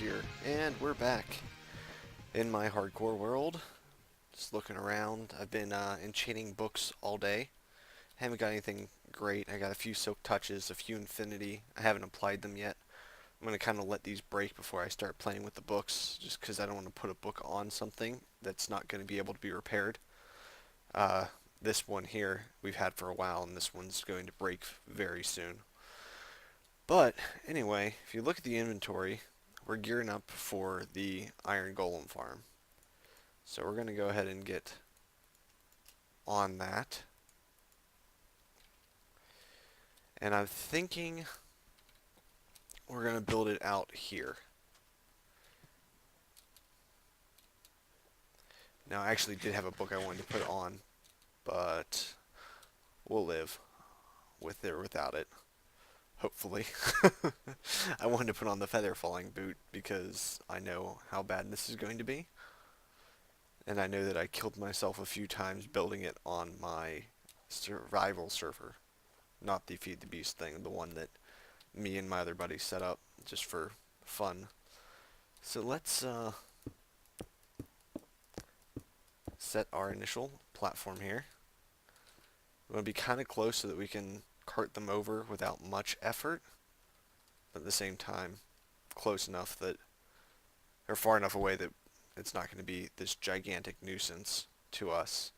here, and we're back in my hardcore world. Just looking around. I've been enchanting books all day. Haven't got anything great. I got a few silk touches, a few infinity. I haven't applied them yet. I'm going to kind of let these break before I start playing with the books, just because I don't want to put a book on something that's not going to be able to be repaired. Uh, this one here we've had for a while, and this one's going to break very soon. But anyway, if you look at the inventory, we're gearing up for the Iron Golem farm. So we're going to go ahead and get on that. And I'm thinking we're going to build it out here. Now, I actually did have a book I wanted to put on, but we'll live with it or without it. Hopefully. I wanted to put on the feather falling boot because I know how bad this is going to be. And I know that I killed myself a few times building it on my survival server. Not the Feed the Beast thing, the one that me and my other buddies set up just for fun. So let's set our initial platform here. We want to be kind of close so that we can cart them over without much effort, but at the same time close enough that, or far enough away that it's not going to be this gigantic nuisance to us.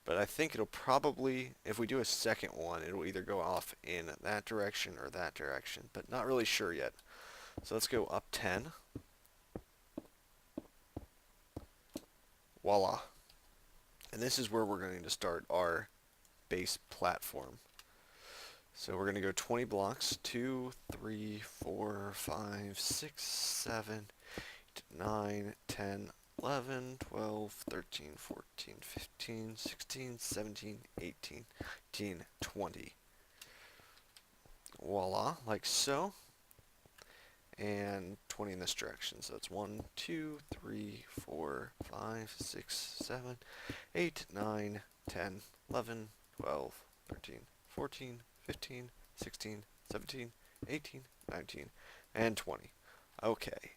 But I think it'll probably, if we do a second one, it'll either go off in that direction or that direction, but not really sure yet. So let's go up 10. Voila. And this is where we're going to start our base platform. So we're going to go 20 blocks, 2, 3, 4, 5, 6, 7, 8, 9, 10, 11, 12, 13, 14, 15, 16, 17, 18, 19, 20. Voila, like so. And 20 in this direction. So it's 1, 2, 3, 4, 5, 6, 7, 8, 9, 10, 11, 12, 13, 14, 15, 16, 17, 18, 19, and 20. Okay.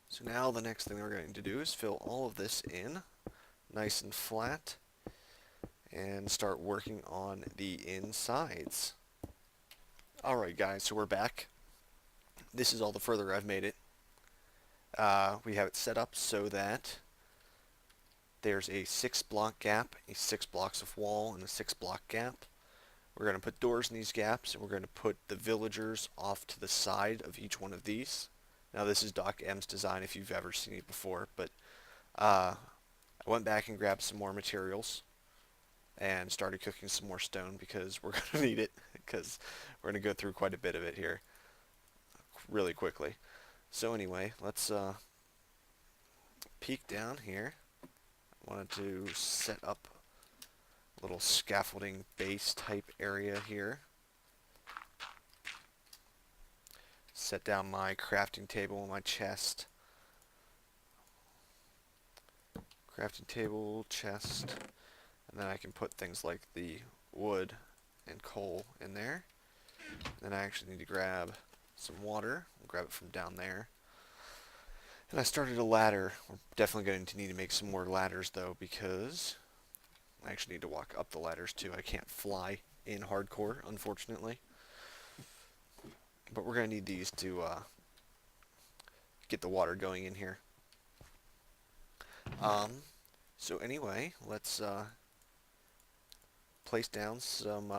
So now the next thing we're going to do is fill all of this in nice and flat and start working on the insides. Alright guys, so we're back. This is all the further I've made it. We have it set up so that there's a 6-block gap, a 6 blocks of wall, and a 6-block gap. We're going to put doors in these gaps, and we're going to put the villagers off to the side of each one of these. Now this is Doc M's design if you've ever seen it before, but I went back and grabbed some more materials and started cooking some more stone because we're going to need it, because we're going to go through quite a bit of it here really quickly. So anyway, let's peek down here. I wanted to set up a little scaffolding base type area here. Set down my crafting table and my chest. Crafting table, chest, and then I can put things like the wood and coal in there. Then I actually need to grab some water. I'll grab it from down there. And I started a ladder. We're definitely going to need to make some more ladders though, because I actually need to walk up the ladders too. I can't fly in hardcore, unfortunately. But we're going to need these to get the water going in here. So anyway, let's place down some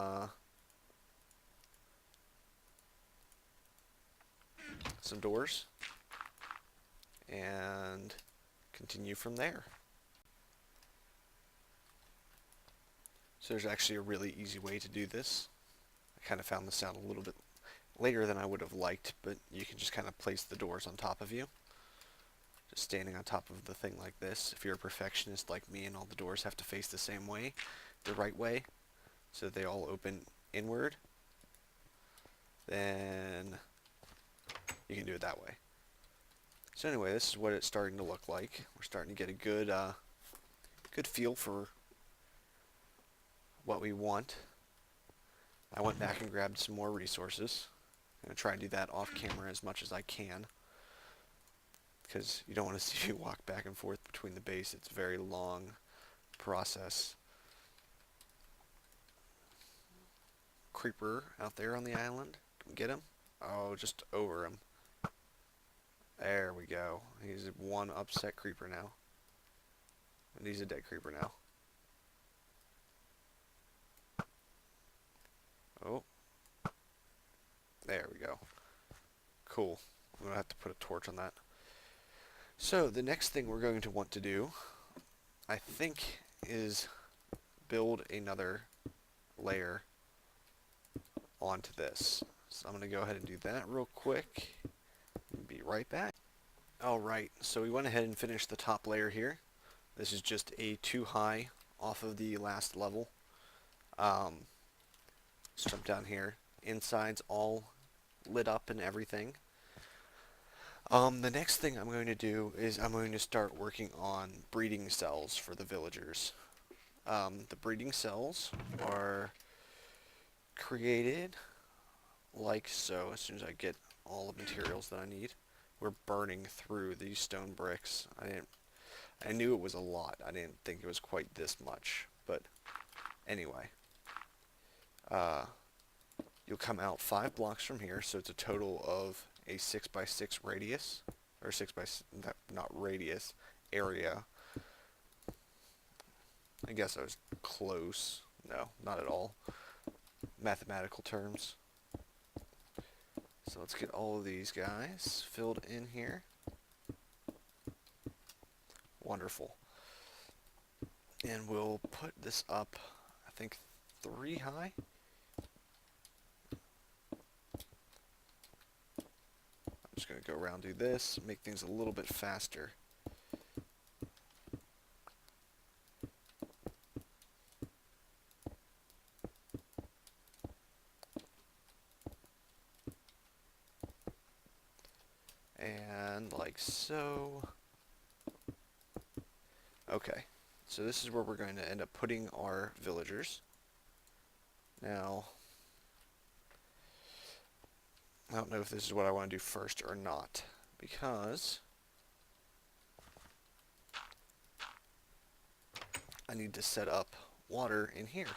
doors and continue from there. So there's actually a really easy way to do this. I kind of found this out a little bit later than I would have liked, but you can just kind of place the doors on top of you. Just standing on top of the thing like this. If you're a perfectionist like me and all the doors have to face the same way, the right way, so they all open inward, then you can do it that way. So anyway, this is what it's starting to look like. We're starting to get a good feel for what we want. I went back and grabbed some more resources. I'm going to try and do that off camera as much as I can, because you don't want to see me walk back and forth between the base. It's a very long process. Creeper out there on the island. Can we get him? Oh, just over him. There we go. He's one upset creeper now. And he's a dead creeper now. Oh. There we go. Cool. I'm going to have to put a torch on that. So, the next thing we're going to want to do, I think, is build another layer onto this. So I'm going to go ahead and do that real quick. Be right back. Alright, so we went ahead and finished the top layer here. This is just a 2 high off of the last level. Let's jump down here. Inside's all lit up and everything. The next thing I'm going to do is I'm going to start working on breeding cells for the villagers. The breeding cells are created like so. As soon as I get all the materials that I need, we're burning through these stone bricks. I knew it was a lot. I didn't think it was quite this much, but anyway, you'll come out 5 blocks from here, so it's a total of a 6x6 radius, or not radius, area. I guess I was close. No, not at all. Mathematical terms. So let's get all of these guys filled in here. Wonderful. And we'll put this up, I think, 3 high. I'm just going to go around, do this, make things a little bit faster. And like so. Okay, so this is where we're going to end up putting our villagers. Now, I don't know if this is what I want to do first or not, because I need to set up water in here.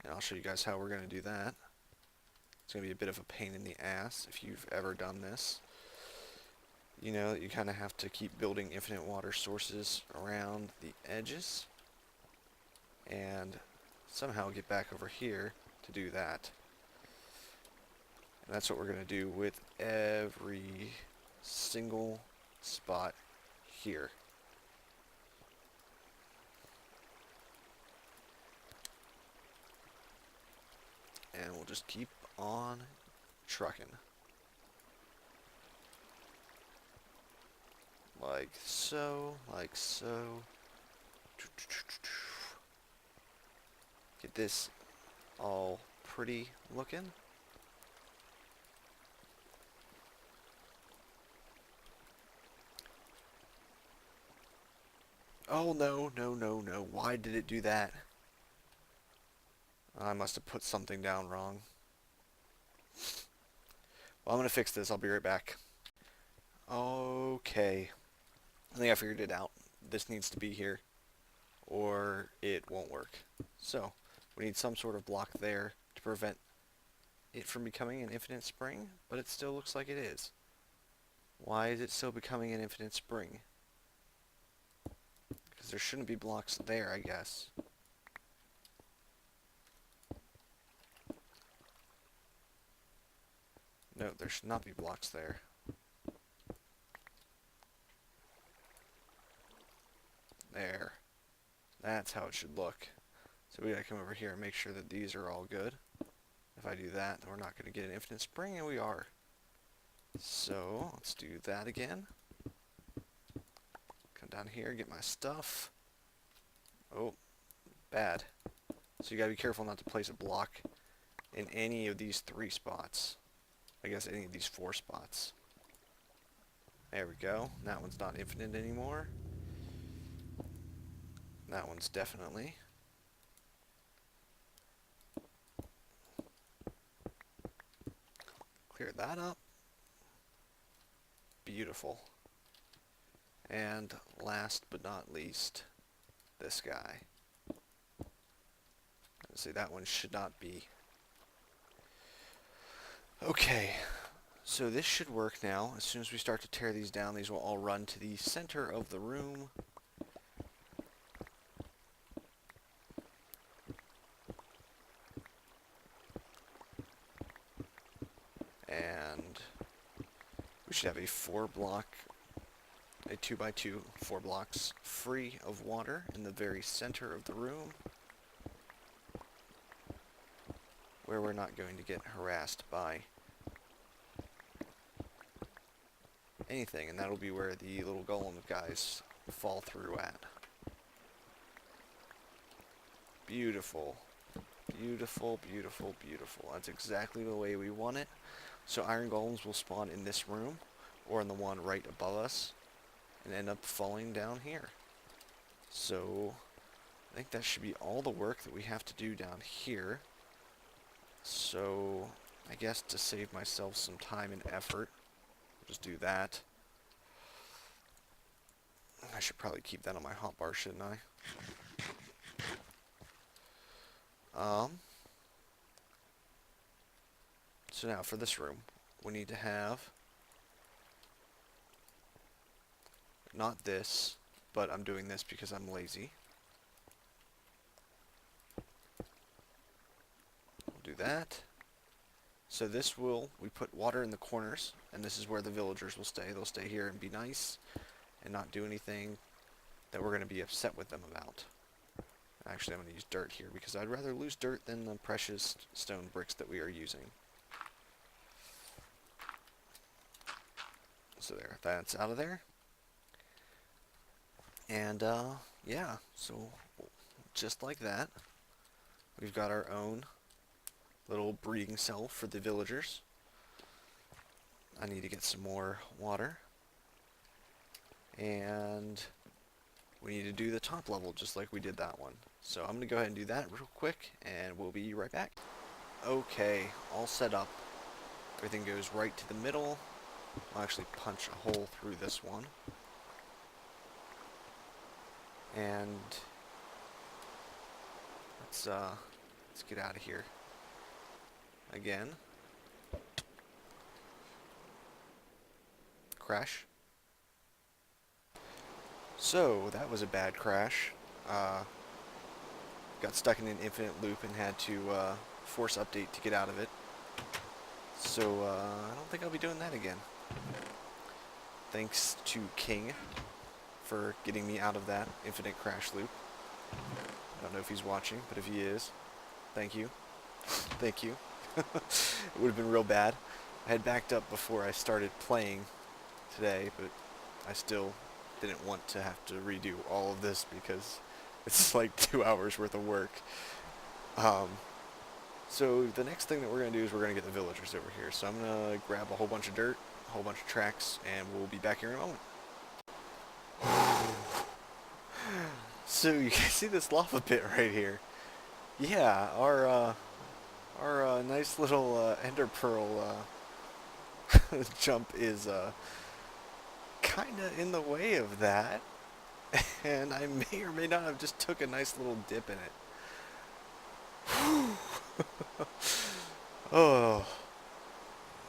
And I'll show you guys how we're going to do that. It's going to be a bit of a pain in the ass if you've ever done this. You know that you kind of have to keep building infinite water sources around the edges and somehow get back over here to do that. And that's what we're going to do with every single spot here. And we'll just keep on trucking. Like so, like so. Get this all pretty looking. Oh no, no, no, no. Why did it do that? I must have put something down wrong. Well, I'm going to fix this. I'll be right back. Okay. I think I figured it out. This needs to be here, or it won't work. So, we need some sort of block there to prevent it from becoming an infinite spring, but it still looks like it is. Why is it still becoming an infinite spring? Because there shouldn't be blocks there, I guess. No, there should not be blocks there. There. That's how it should look. So we gotta come over here and make sure that these are all good. If I do that, then we're not gonna get an infinite spring, and we are. So, let's do that again. Come down here, get my stuff. Oh, bad. So you gotta be careful not to place a block in any of these 3 spots. I guess any of these 4 spots. There we go. That one's not infinite anymore. That one's definitely. Clear that up. Beautiful. And last but not least, this guy. See, that one should not be. Okay, so this should work now. As soon as we start to tear these down, these will all run to the center of the room. And we should have a 2x2, 4 blocks free of water in the very center of the room, where we're not going to get harassed by anything, and that'll be where the little golem guys fall through at. Beautiful. Beautiful, beautiful, beautiful. That's exactly the way we want it. So iron golems will spawn in this room, or in the one right above us, and end up falling down here. So I think that should be all the work that we have to do down here. So I guess to save myself some time and effort, I'll just do that. I should probably keep that on my hotbar, shouldn't I? So now for this room, we need to have, not this, but I'm doing this because I'm lazy. We'll do that. So this will, we put water in the corners, and this is where the villagers will stay. They'll stay here and be nice, and not do anything that we're going to be upset with them about. Actually, I'm going to use dirt here, because I'd rather lose dirt than the precious stone bricks that we are using. So there, that's out of there. And, yeah, so just like that, we've got our own little breeding cell for the villagers. I need to get some more water. And we need to do the top level just like we did that one. So I'm going to go ahead and do that real quick, and we'll be right back. Okay, all set up. Everything goes right to the middle. I'll actually punch a hole through this one. And let's get out of here. Again. Crash. So, that was a bad crash. Got stuck in an infinite loop and had to force update to get out of it. So, I don't think I'll be doing that again. Thanks to King for getting me out of that infinite crash loop. I don't know if he's watching, but if he is, thank you. Thank you. It would have been real bad. I had backed up before I started playing today, but I still didn't want to have to redo all of this because it's like 2 hours worth of work. So the next thing that we're going to do is we're going to get the villagers over here. So I'm going to grab a whole bunch of dirt, a whole bunch of tracks, and we'll be back here in a moment. So you can see this lava pit right here. Yeah, our nice little ender pearl jump is kind of in the way of that, and I may or may not have just took a nice little dip in it. Oh,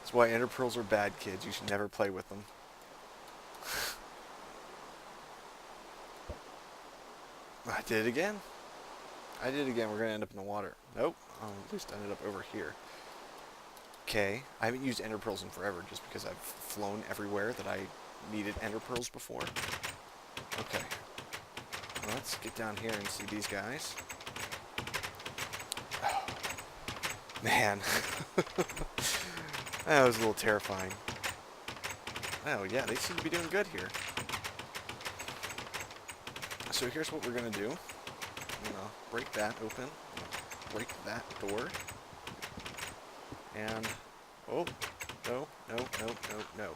that's why ender pearls are bad, kids. You should never play with them. I did it again. I did it again. We're gonna end up in the water. Nope. At least I ended up over here. Okay. I haven't used ender pearls in forever just because I've flown everywhere that I needed ender pearls before. Okay. Let's get down here and see these guys. Oh, man. That was a little terrifying. Oh, yeah, they seem to be doing good here. So here's what we're going to do. I'm going to break that open. I'm going to break that door. And, oh, no, no, no, no, no.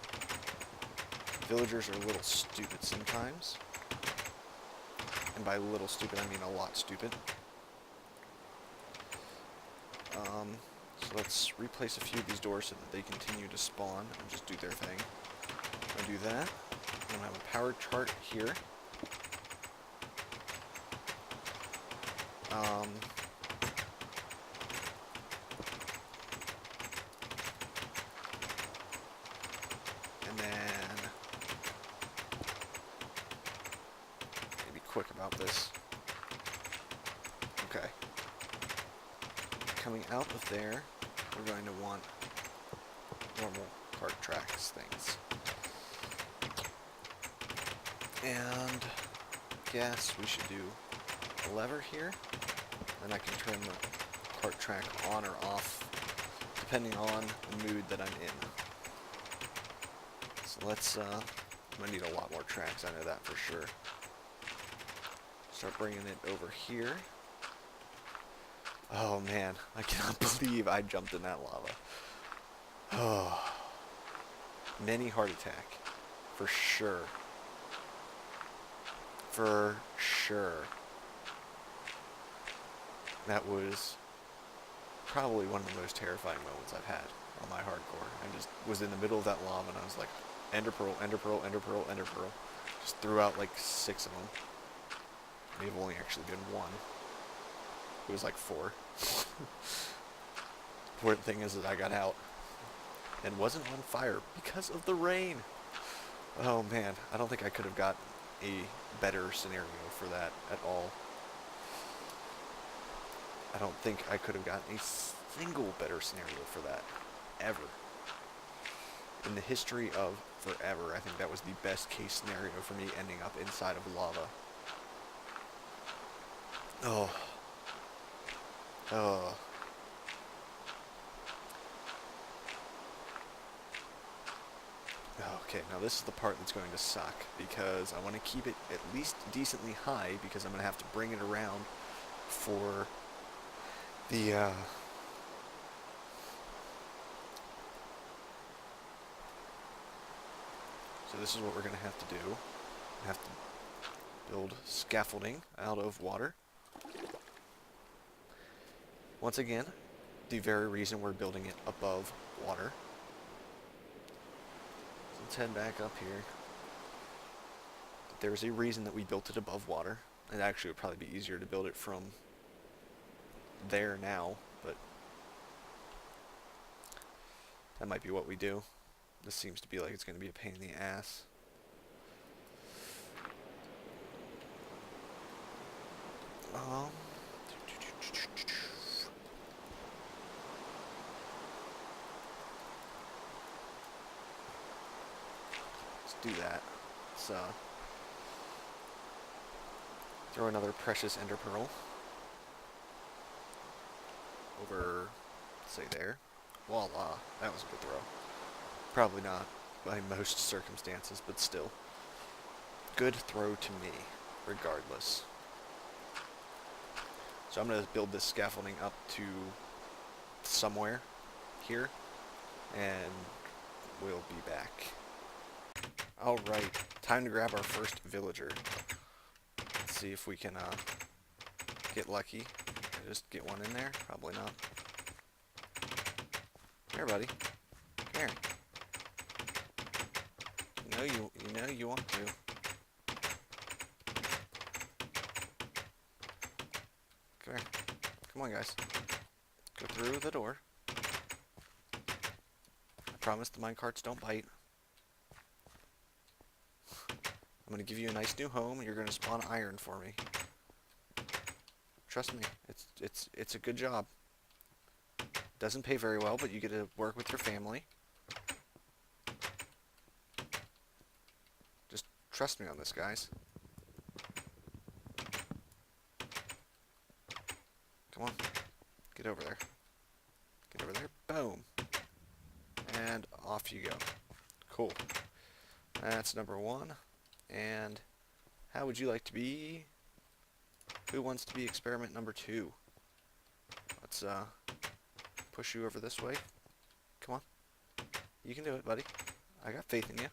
Villagers are a little stupid sometimes. And by little stupid, I mean a lot stupid. So So let's replace a few of these doors so that they continue to spawn and just do their thing. I'm going to do that. I'm going to have a power chart here. And then be quick about this. Okay. Coming out of there, we're going to want normal cart tracks things. And I guess we should do a lever here. Then I can turn the cart track on or off depending on the mood that I'm in. So let's, I'm going to need a lot more tracks, I know that for sure. Start bringing it over here. Oh man, I cannot believe I jumped in that lava. Oh, mini heart attack, for sure. For sure. That was probably one of the most terrifying moments I've had on my hardcore. I just was in the middle of that lava and I was like, Ender Pearl, Ender Pearl, Ender Pearl, Ender Pearl. Just threw out like 6 of them. May have only actually been 1. It was like 4. Important thing is that I got out and wasn't on fire because of the rain. Oh man, I don't think I could have got a better scenario for that at all. I don't think I could have gotten a single better scenario for that, ever. In the history of forever, I think that was the best case scenario for me ending up inside of lava. Oh. Oh. Okay, now this is the part that's going to suck, because I want to keep it at least decently high, because I'm going to have to bring it around for the, so this is what we're going to have to do. We have to build scaffolding out of water. Once again, the very reason we're building it above water. So let's head back up here. There's a reason that we built it above water. It actually would probably be easier to build it from there now, but that might be what we do. This seems to be like it's going to be a pain in the ass. Let's do that. Let's throw another precious ender pearl over, say there. Voila, that was a good throw. Probably not by most circumstances, but still. Good throw to me, regardless. So I'm going to build this scaffolding up to somewhere here, and we'll be back. Alright, time to grab our first villager. Let's see if we can get lucky. Just get one in there? Probably not. Here, buddy. Here. You know you want to. Come here. Come on, guys. Go through the door. I promise the minecarts don't bite. I'm going to give you a nice new home, and you're going to spawn iron for me. Trust me, it's a good job. Doesn't pay very well, but you get to work with your family. Just trust me on this, guys. Come on. Get over there. Get over there. Boom. And off you go. Cool. That's number 1. And how would you like to be? Who wants to be experiment number 2? Let's push you over this way. Come on. You can do it, buddy. I got faith in you.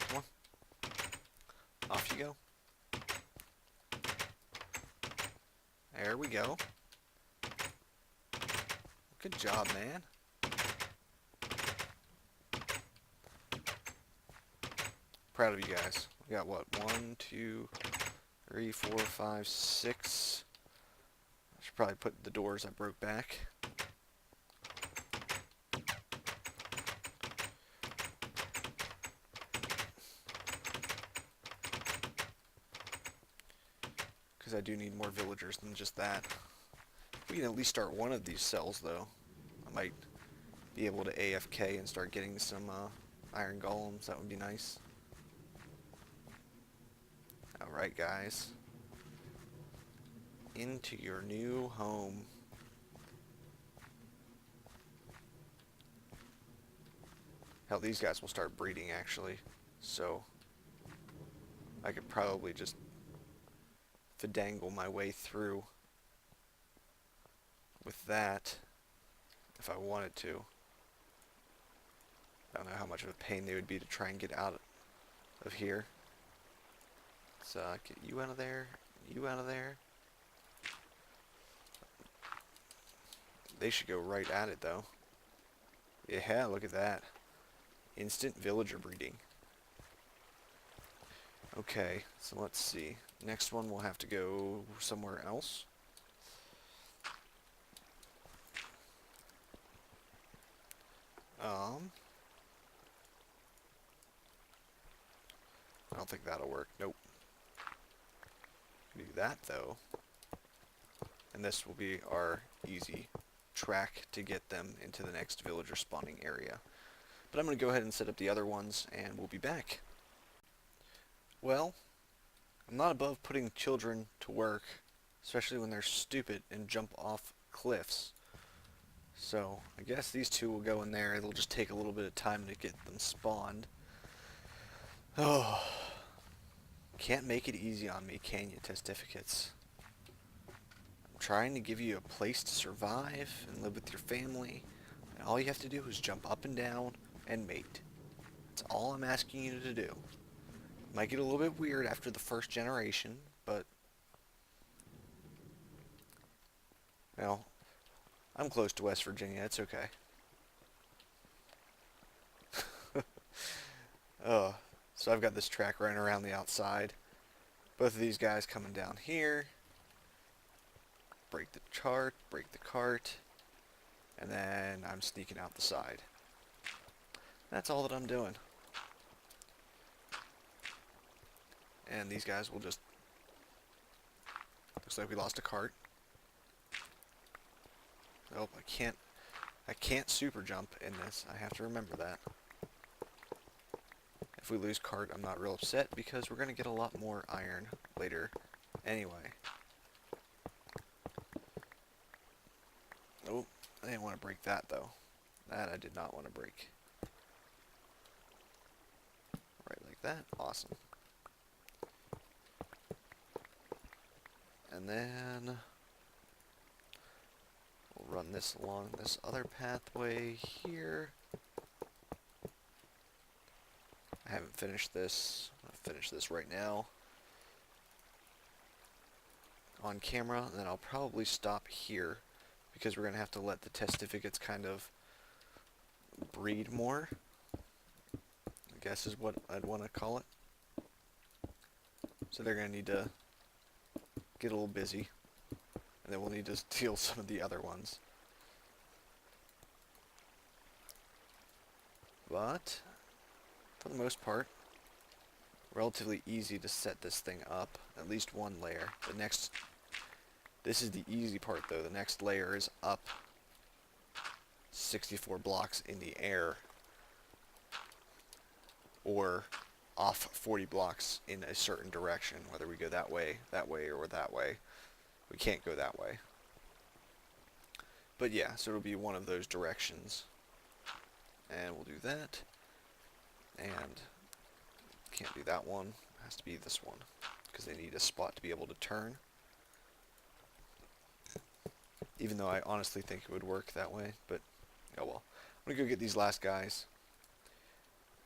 Come on. There we go. Good job, man. Proud of you guys. We got what? 1, 2, 3, 4, 5, 6. I should probably put the doors I broke back. Because I do need more villagers than just that. We can at least start one of these cells, though. I might be able to AFK and start getting some iron golems. That would be nice. Alright, guys. Into your new home. Hell, these guys will start breeding, actually. So, I could probably just finagle my way through with that if I wanted to. I don't know how much of a pain they would be to try and get out of here. So get you out of there, you out of there. They should go right at it though. Yeah, look at that. Instant villager breeding. Okay, so let's see. Next one we'll have to go somewhere else. I don't think that'll work. Nope. Do that though. And this will be our easy track to get them into the next villager spawning area. But I'm going to go ahead and set up the other ones and we'll be back. Well, I'm not above putting children to work, especially when they're stupid and jump off cliffs. So I guess these two will go in there. It'll just take a little bit of time to get them spawned. Oh, can't make it easy on me, can you, testificates? I'm trying to give you a place to survive and live with your family, and all you have to do is jump up and down and mate. That's all I'm asking you to do. Might get a little bit weird after the first generation, but well, I'm close to West Virginia, it's okay. So I've got this track running around the outside. Both of these guys coming down here. Break the cart, and then I'm sneaking out the side. That's all that I'm doing. And these guys will just... Looks like we lost a cart. Oh, I can't super jump in this. I have to remember that. If we lose cart, I'm not real upset because we're going to get a lot more iron later anyway. Oh, I didn't want to break that though. That I did not want to break. Right like that. Awesome. And then we'll run this along this other pathway here. I haven't finished this. I'm going to finish this right now on camera, and then I'll probably stop here because we're going to have to let the testificates kind of breed more, I guess is what I'd want to call it. So they're going to need to get a little busy, and then we'll need to steal some of the other ones. But for the most part, relatively easy to set this thing up, at least one layer. This is the easy part though. The next layer is up 64 blocks in the air, or off 40 blocks in a certain direction, whether we go that way, or that way. We can't go that way. But yeah, so it'll be one of those directions. And we'll do that. And can't do that one. It has to be this one, because they need a spot to be able to turn. Even though I honestly think it would work that way, but oh well. I'm going to go get these last guys.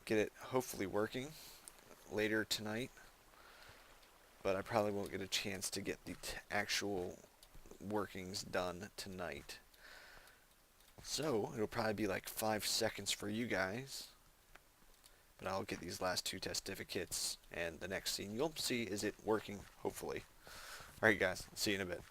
Get it hopefully working later tonight. But I probably won't get a chance to get the actual workings done tonight. So, it'll probably be like 5 seconds for you guys. But I'll get these last 2 testificates, and the next scene you'll see is it working, hopefully. Alright guys, see you in a bit.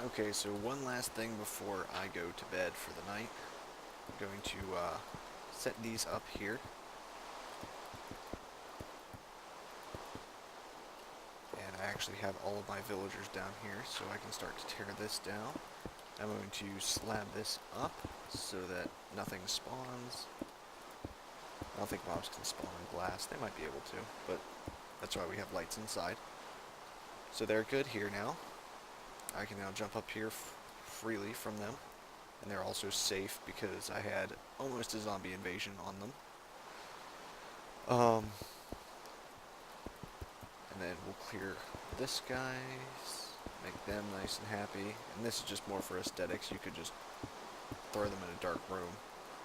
Okay, so one last thing before I go to bed for the night. I'm going to set these up here. And I actually have all of my villagers down here, so I can start to tear this down. I'm going to slab this up so that nothing spawns. I don't think mobs can spawn in glass. They might be able to, but that's why we have lights inside. So they're good here now. I can now jump up here freely from them. And they're also safe because I had almost a zombie invasion on them. And then we'll clear this guys, make them nice and happy. And this is just more for aesthetics. You could just throw them in a dark room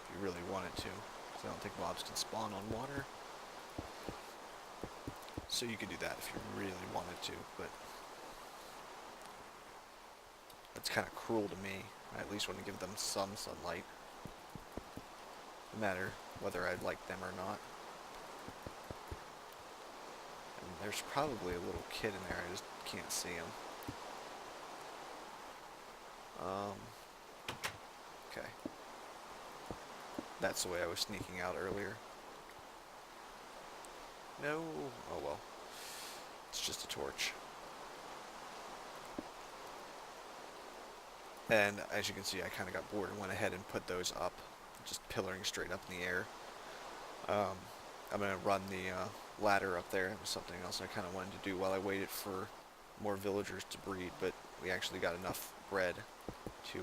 if you really wanted to. So I don't think mobs can spawn on water. So you could do that if you really wanted to, but that's kind of cruel to me. I at least want to give them some sunlight, no matter whether I like them or not. And there's probably a little kid in there, I just can't see him. Okay. That's the way I was sneaking out earlier. No, oh well. It's just a torch. And as you can see, I kind of got bored and went ahead and put those up, just pillaring straight up in the air. I'm going to run the ladder up there. It was something else I kind of wanted to do while I waited for more villagers to breed, but we actually got enough bread to,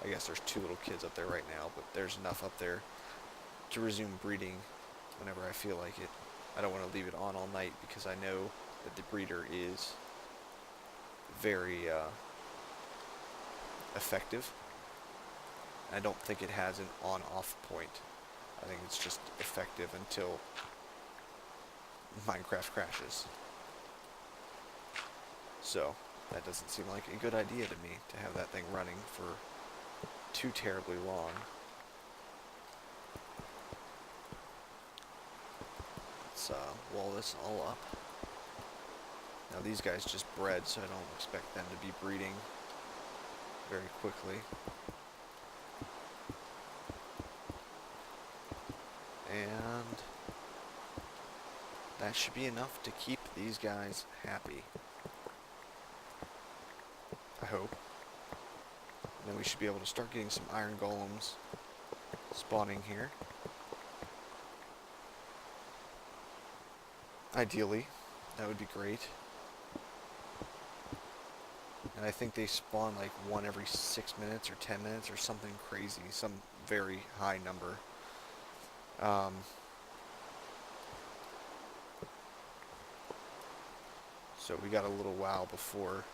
I guess there's 2 little kids up there right now, but there's enough up there to resume breeding whenever I feel like it. I don't want to leave it on all night because I know that the breeder is very effective. I don't think it has an on-off point. I think it's just effective until Minecraft crashes. So that doesn't seem like a good idea to me to have that thing running for too terribly long. Let's wall this all up. Now these guys just bred, so I don't expect them to be breeding very quickly. And that should be enough to keep these guys happy. I hope. And then we should be able to start getting some iron golems spawning here. Ideally, that would be great. And I think they spawn like 1 every 6 minutes or 10 minutes or something crazy, some very high number. So we got a little while before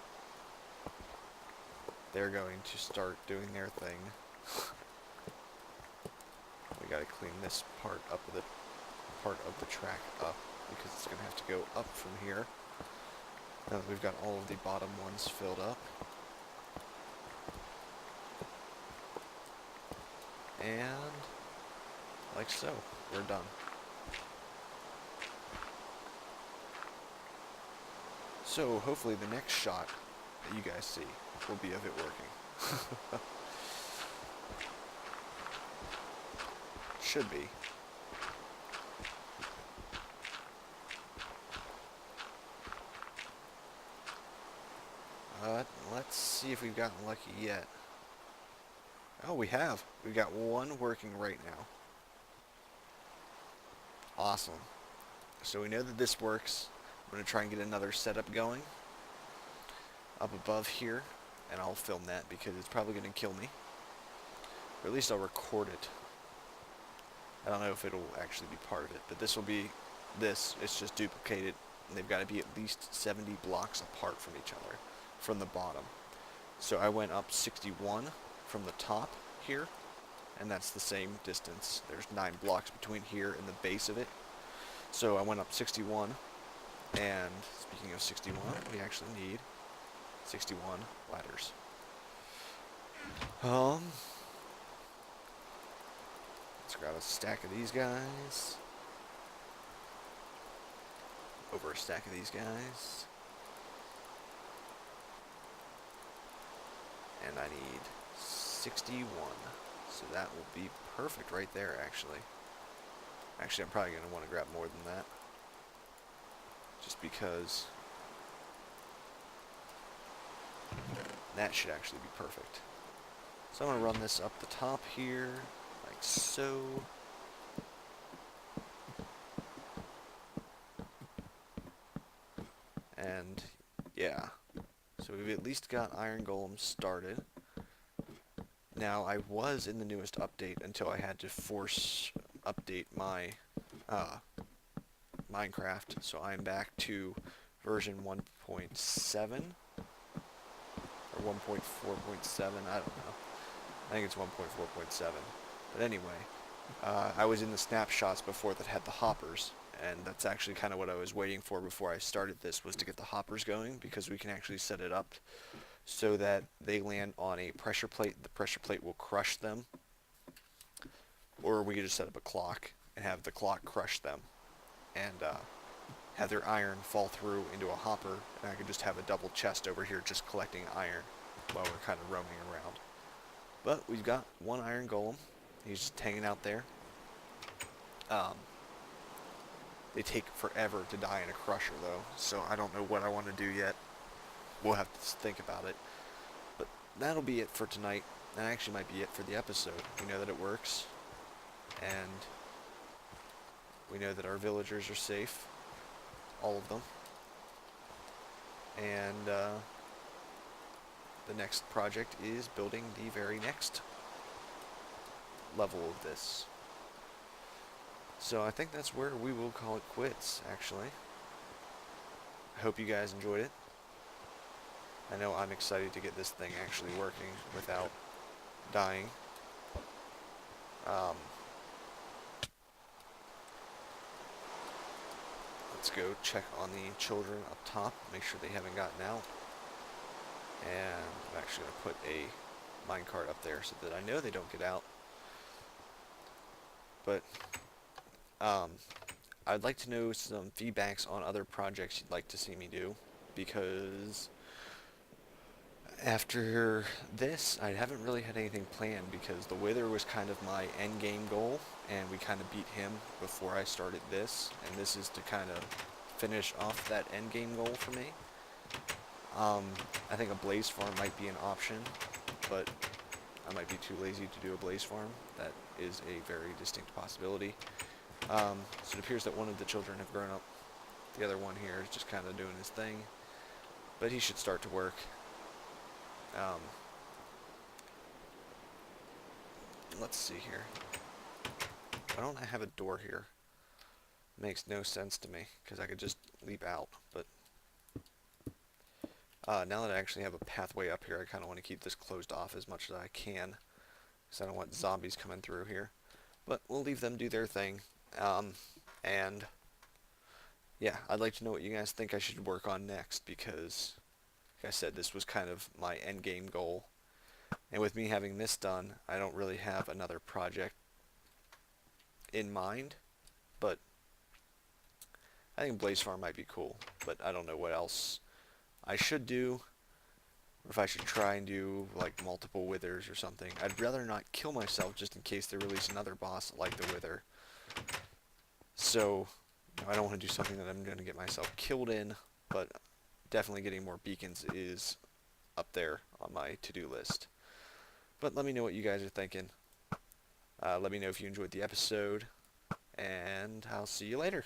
they're going to start doing their thing. We gotta clean this part of the track up because it's gonna have to go up from here. Now that we've got all of the bottom ones filled up. And like so, we're done. So hopefully the next shot that you guys see will be of it working. Should be. Let's see if we've gotten lucky yet. Oh, we have. We've got one working right now. Awesome. So we know that this works. I'm going to try and get another setup going up above here, and I'll film that because it's probably going to kill me. Or at least I'll record it. I don't know if it'll actually be part of it, but this will be this. It's just duplicated, and they've got to be at least 70 blocks apart from each other from the bottom. So I went up 61 from the top here, and that's the same distance. There's 9 blocks between here and the base of it. So I went up 61, and speaking of 61, we actually need 61 ladders. Let's grab a stack of these guys. Over a stack of these guys. And I need 61. So that will be perfect right there, actually. Actually, I'm probably going to want to grab more than that. Just because that should actually be perfect. So I'm going to run this up the top here, like so. And yeah, so we've at least got Iron Golem started. Now, I was in the newest update until I had to force update my Minecraft, so I'm back to version 1.7 or 1.4.7, I don't know. I think it's 1.4.7. But anyway, I was in the snapshots before that had the hoppers, and that's actually kind of what I was waiting for before I started this, was to get the hoppers going, because we can actually set it up so that they land on a pressure plate. The pressure plate will crush them, or we could just set up a clock and have the clock crush them, and have their iron fall through into a hopper, and I could just have a double chest over here just collecting iron while we're kind of roaming around. But we've got one iron golem. He's just hanging out there. They take forever to die in a crusher, though, so I don't know what I want to do yet. We'll have to think about it. But that'll be it for tonight. That actually might be it for the episode. We know that it works, and we know that our villagers are safe. All of them. And the next project is building the very next level of this. So I think that's where we will call it quits, actually. I hope you guys enjoyed it. I know I'm excited to get this thing actually working without dying. Let's go check on the children up top, make sure they haven't gotten out. And I'm actually going to put a minecart up there so that I know they don't get out. But I'd like to know some feedbacks on other projects you'd like to see me do, because after this, I haven't really had anything planned, because the Wither was kind of my end game goal, and we kind of beat him before I started this, and this is to kind of finish off that end game goal for me. I think a blaze farm might be an option, but I might be too lazy to do a blaze farm. That is a very distinct possibility. So it appears that one of the children have grown up. The other one here is just kind of doing his thing, but he should start to work. Let's see here. Why don't I have a door here? Makes no sense to me, because I could just leap out, but now that I actually have a pathway up here, I kind of want to keep this closed off as much as I can, because I don't want zombies coming through here. But we'll leave them do their thing. And yeah, I'd like to know what you guys think I should work on next, because like I said, this was kind of my end game goal. And with me having this done, I don't really have another project in mind, but I think Blaze Farm might be cool, but I don't know what else I should do, or if I should try and do like multiple withers or something. I'd rather not kill myself just in case they release another boss like the wither. So I don't want to do something that I'm going to get myself killed in, but definitely getting more beacons is up there on my to-do list. But let me know what you guys are thinking. Let me know if you enjoyed the episode, and I'll see you later.